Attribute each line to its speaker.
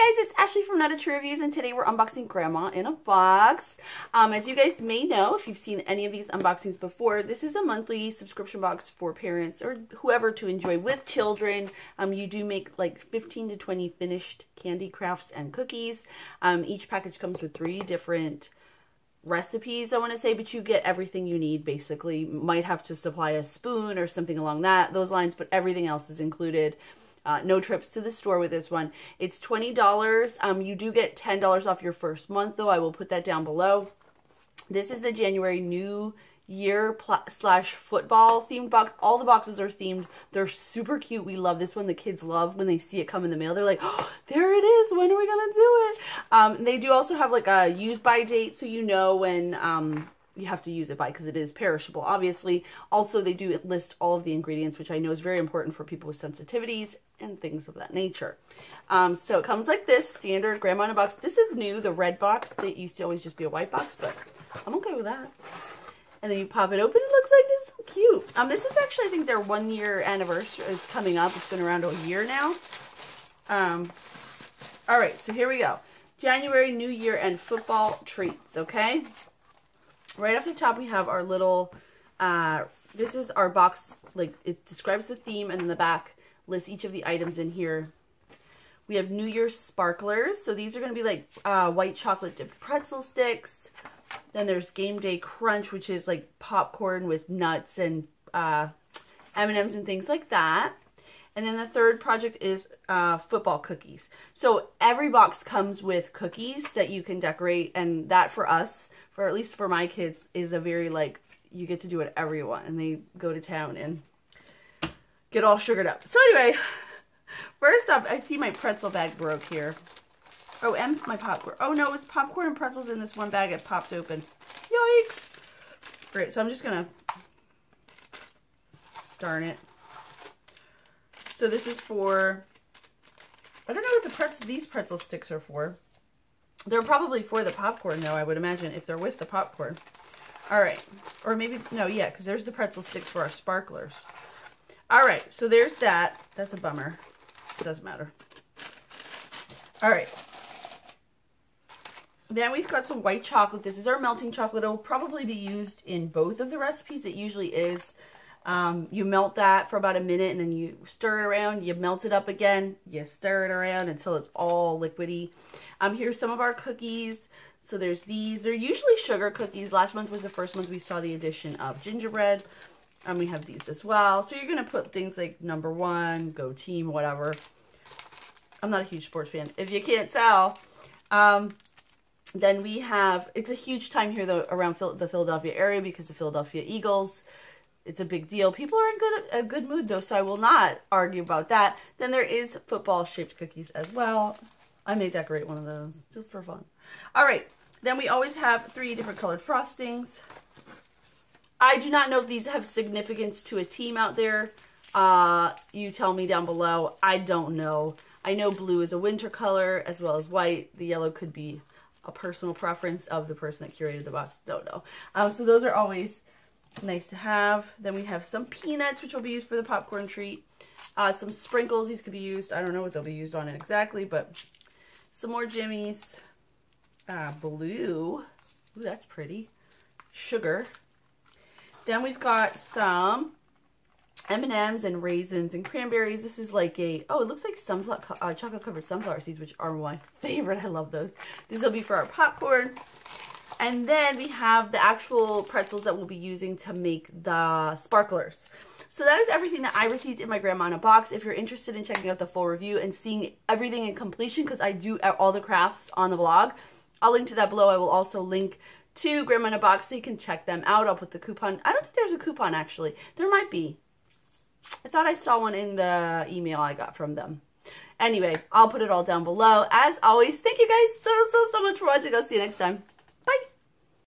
Speaker 1: guys, it's Ashley from Not a True Reviews, and today we're unboxing Grandma in a Box. As you guys may know, if you've seen any of these unboxings before, this is a monthly subscription box for parents or whoever to enjoy with children. You do make like 15 to 20 finished candy, crafts, and cookies. Each package comes with 3 different recipes, I want to say, but you get everything you need basically. Might have to supply a spoon or something along those lines, but everything else is included. No trips to the store with this one. It's $20. You do get $10 off your first month, though. I will put that down below. This is the January New Year / football themed box. All the boxes are themed. They're super cute. We love this one. The kids love when they see it come in the mail. They're like, oh, there it is. When are we gonna do it? They do also have like a use by date, so you know when you have to use it by, because it is perishable, obviously. Also, they do list all of the ingredients, which I know is very important for people with sensitivities and things of that nature. So it comes like this, standard Grandma in a Box. This is new, the red box. That used to always just be a white box, but I'm okay with that. And then you pop it open, it looks like this. So cute. This is actually, I think, their 1-year anniversary is coming up. It's been around a year now. All right, so here we go. January, New Year, and football treats, okay? Right off the top, we have our little, this is our box, like, it describes the theme, and in the back lists each of the items in here. We have New Year's sparklers, so these are going to be like white chocolate dipped pretzel sticks. Then there's Game Day Crunch, which is like popcorn with nuts and M&Ms and things like that. And then the third project is football cookies. So every box comes with cookies that you can decorate, and that for us, for at least for my kids, is a very, like, you get to do whatever you want, and they go to town and get all sugared up. So anyway, first up, I see my pretzel bag broke here. Oh, and my popcorn. Oh no, it was popcorn and pretzels in this one bag. It popped open. Yikes. Great, so I'm just gonna, darn it. So this is for, I don't know what these pretzel sticks are for. They're probably for the popcorn, though, I would imagine, if they're with the popcorn. All right. Or maybe, no, yeah, because there's the pretzel sticks for our sparklers. All right, so there's that. That's a bummer. It doesn't matter. All right. Then we've got some white chocolate. This is our melting chocolate. It will probably be used in both of the recipes. It usually is. You melt that for about a minute, and then you stir it around. You melt it up again. You stir it around until it's all liquidy. Here's some of our cookies. So there's these. They're usually sugar cookies. Last month was the first month we saw the addition of gingerbread. And we have these as well. So you're going to put things like number 1, go team, whatever. I'm not a huge sports fan, if you can't tell. Then we have, it's a huge time here though around the Philadelphia area because the Philadelphia Eagles. It's a big deal. People are in a good mood though, so I will not argue about that. Then there is football shaped cookies as well. I may decorate one of those just for fun. All right, then we always have 3 different colored frostings. I do not know if these have significance to a team out there. You tell me down below. I don't know. I know blue is a winter color as well as white. The yellow could be a personal preference of the person that curated the box. Don't know. So those are always nice to have. Then we have some peanuts, which will be used for the popcorn treat. Some sprinkles. These could be used. I don't know what they'll be used on it exactly, but some more jimmies. Blue. Ooh, that's pretty. Sugar. Then we've got some M&Ms and raisins and cranberries. This is like a, oh, it looks like chocolate covered sunflower seeds, which are my favorite. I love those. This will be for our popcorn. And then we have the actual pretzels that we'll be using to make the sparklers. So that is everything that I received in my Grandma in a Box. If you're interested in checking out the full review and seeing everything in completion, because I do all the crafts on the blog, I'll link to that below. I will also link to Grandma in a Box so you can check them out. I'll put the coupon. I don't think there's a coupon, actually. There might be. I thought I saw one in the email I got from them. Anyway, I'll put it all down below. As always, thank you guys so much for watching. I'll see you next time.